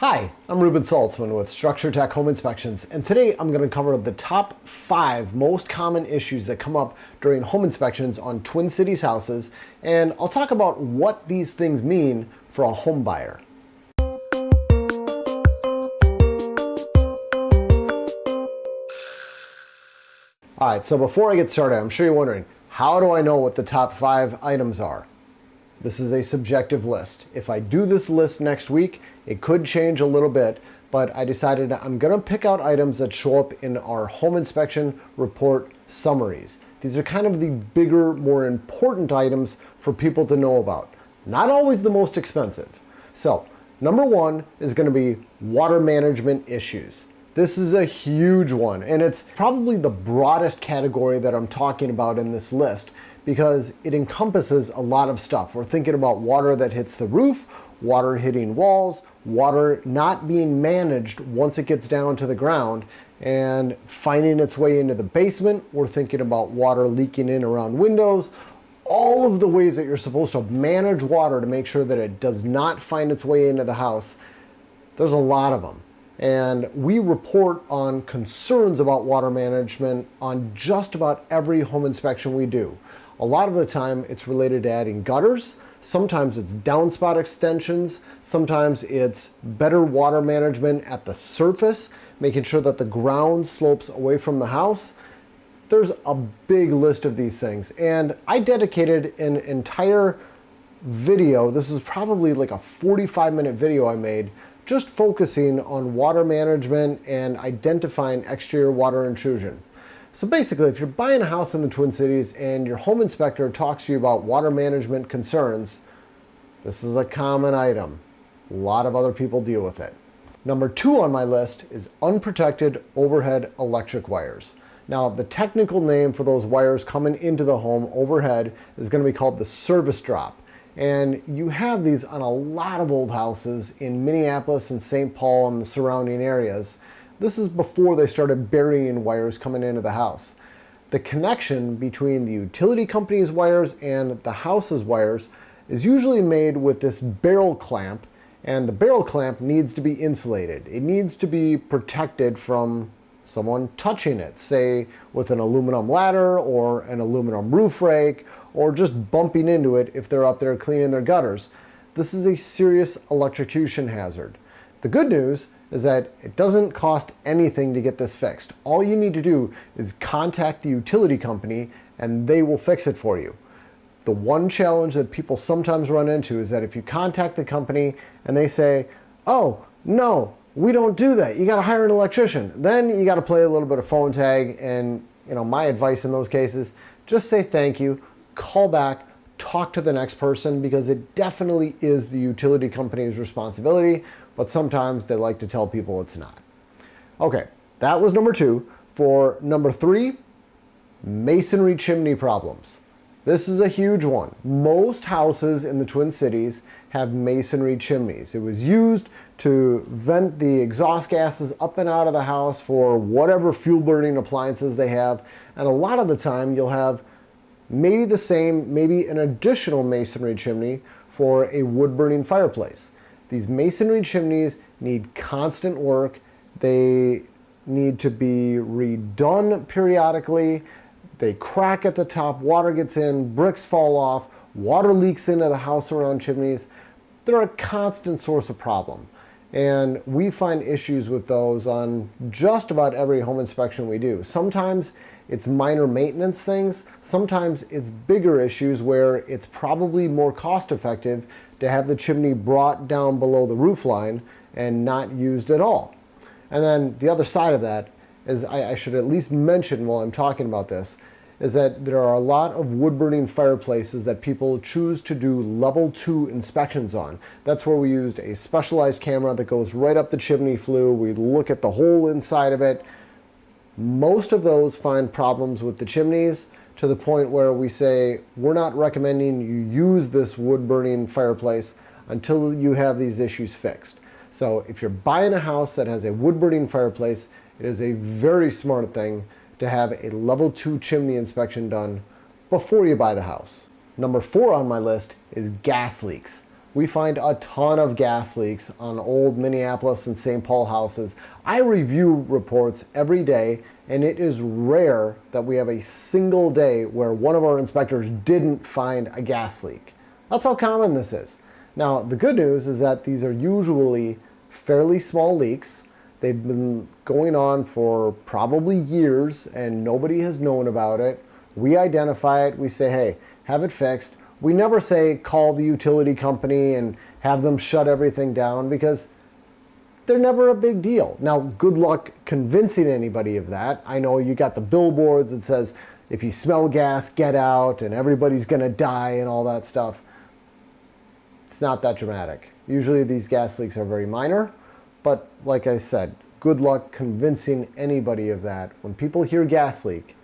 Hi, I'm Ruben Saltzman with Structure Tech Home Inspections, and today I'm going to cover the top 5 most common issues that come up during home inspections on Twin Cities houses, and I'll talk about what these things mean for a home buyer. Alright, so before I get started, I'm sure you're wondering, how do I know what the top 5 items are? This is a subjective list. If I do this list next week, it could change a little bit, but I decided I'm going to pick out items that show up in our home inspection report summaries. These are kind of the bigger, more important items for people to know about. Not always the most expensive. So, number 1 is going to be water management issues. This is a huge one, and it's probably the broadest category that I'm talking about in this list because it encompasses a lot of stuff. We're thinking about water that hits the roof, water hitting walls, water not being managed once it gets down to the ground and finding its way into the basement. We're thinking about water leaking in around windows. All of the ways that you're supposed to manage water to make sure that it does not find its way into the house, there's a lot of them. And we report on concerns about water management on just about every home inspection we do. A lot of the time it's related to adding gutters, sometimes it's downspout extensions, sometimes it's better water management at the surface, making sure that the ground slopes away from the house. There's a big list of these things, and I dedicated an entire video, this is probably like a 45-minute video I made, just focusing on water management and identifying exterior water intrusion. So basically, if you're buying a house in the Twin Cities and your home inspector talks to you about water management concerns, this is a common item. A lot of other people deal with it. Number 2 on my list is unprotected overhead electric wires. Now, the technical name for those wires coming into the home overhead is going to be called the service drop. And you have these on a lot of old houses in Minneapolis and St. Paul and the surrounding areas. This is before they started burying wires coming into the house. The connection between the utility company's wires and the house's wires is usually made with this barrel clamp, and the barrel clamp needs to be insulated. It needs to be protected from someone touching it, say with an aluminum ladder or an aluminum roof rake, or just bumping into it if they're up there cleaning their gutters. This is a serious electrocution hazard. The good news is that it doesn't cost anything to get this fixed. All you need to do is contact the utility company and they will fix it for you. The one challenge that people sometimes run into is that if you contact the company and they say, oh, no, we don't do that, you gotta hire an electrician. Then you gotta play a little bit of phone tag, and my advice in those cases, just say thank you, call back, talk to the next person, because it definitely is the utility company's responsibility, but sometimes they like to tell people it's not. Okay, that was number 2. For number 3, masonry chimney problems. This is a huge one. Most houses in the Twin Cities have masonry chimneys. It was used to vent the exhaust gases up and out of the house for whatever fuel burning appliances they have, and a lot of the time you'll have maybe the same, maybe an additional masonry chimney for a wood-burning fireplace. These masonry chimneys need constant work. They need to be redone periodically. They crack at the top, water gets in, bricks fall off, water leaks into the house around chimneys. They're a constant source of problem. And we find issues with those on just about every home inspection we do. Sometimes it's minor maintenance things. Sometimes it's bigger issues where it's probably more cost effective to have the chimney brought down below the roof line and not used at all. And then the other side of that is, I should at least mention while I'm talking about this, is that there are a lot of wood-burning fireplaces that people choose to do level 2 inspections on. That's where we used a specialized camera that goes right up the chimney flue. We look at the whole inside of it. Most of those find problems with the chimneys to the point where we say, we're not recommending you use this wood-burning fireplace until you have these issues fixed. So if you're buying a house that has a wood-burning fireplace, it is a very smart thing to have a level 2 chimney inspection done before you buy the house. Number 4 on my list is gas leaks. we find a ton of gas leaks on old Minneapolis and St. Paul houses. I review reports every day, and it is rare that we have a single day where one of our inspectors didn't find a gas leak. That's how common this is. Now, the good news is that these are usually fairly small leaks. They've been going on for probably years, and nobody has known about it. We identify it, we say, hey, have it fixed. We never say call the utility company and have them shut everything down, because they're never a big deal. Now, good luck convincing anybody of that. I know you got the billboards that says, if you smell gas, get out, and everybody's gonna die and all that stuff. It's not that dramatic. Usually these gas leaks are very minor, but like I said, good luck convincing anybody of that. When people hear gas leak,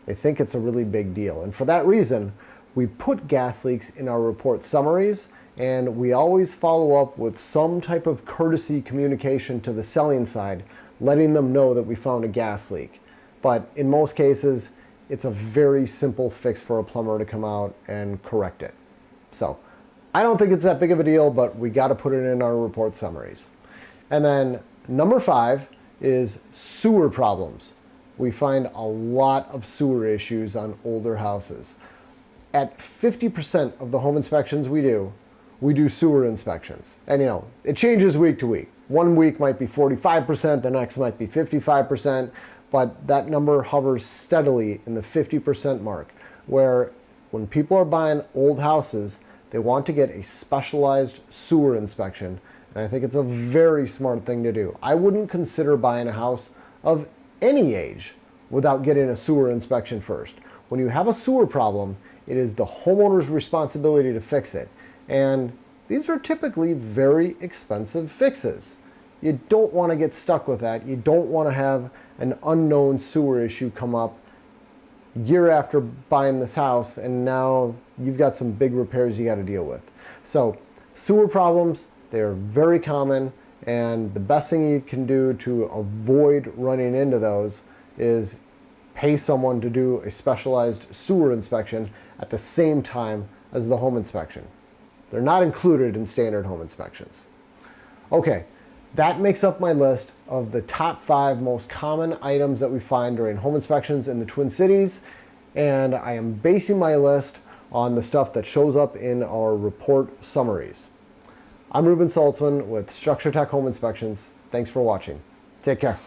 they think it's a really big deal. And for that reason, we put gas leaks in our report summaries, and we always follow up with some type of courtesy communication to the selling side, letting them know that we found a gas leak. But in most cases, it's a very simple fix for a plumber to come out and correct it. So I don't think it's that big of a deal, but we got to put it in our report summaries. And then number 5 is sewer problems. We find a lot of sewer issues on older houses. At 50% of the home inspections we do sewer inspections. And it changes week to week. One week might be 45%, the next might be 55%, but that number hovers steadily in the 50% mark, where when people are buying old houses, they want to get a specialized sewer inspection. And I think it's a very smart thing to do. I wouldn't consider buying a house of any age without getting a sewer inspection first. When you have a sewer problem, it is the homeowner's responsibility to fix it. And these are typically very expensive fixes. You don't want to get stuck with that. You don't want to have an unknown sewer issue come up year after buying this house, and now you've got some big repairs you got to deal with. So sewer problems, they're very common, and the best thing you can do to avoid running into those is pay someone to do a specialized sewer inspection at the same time as the home inspection. They're not included in standard home inspections. Okay, that makes up my list of the top 5 most common items that we find during home inspections in the Twin Cities, and I am basing my list on the stuff that shows up in our report summaries. I'm Ruben Saltzman with Structure Tech Home Inspections. Thanks for watching. Take care.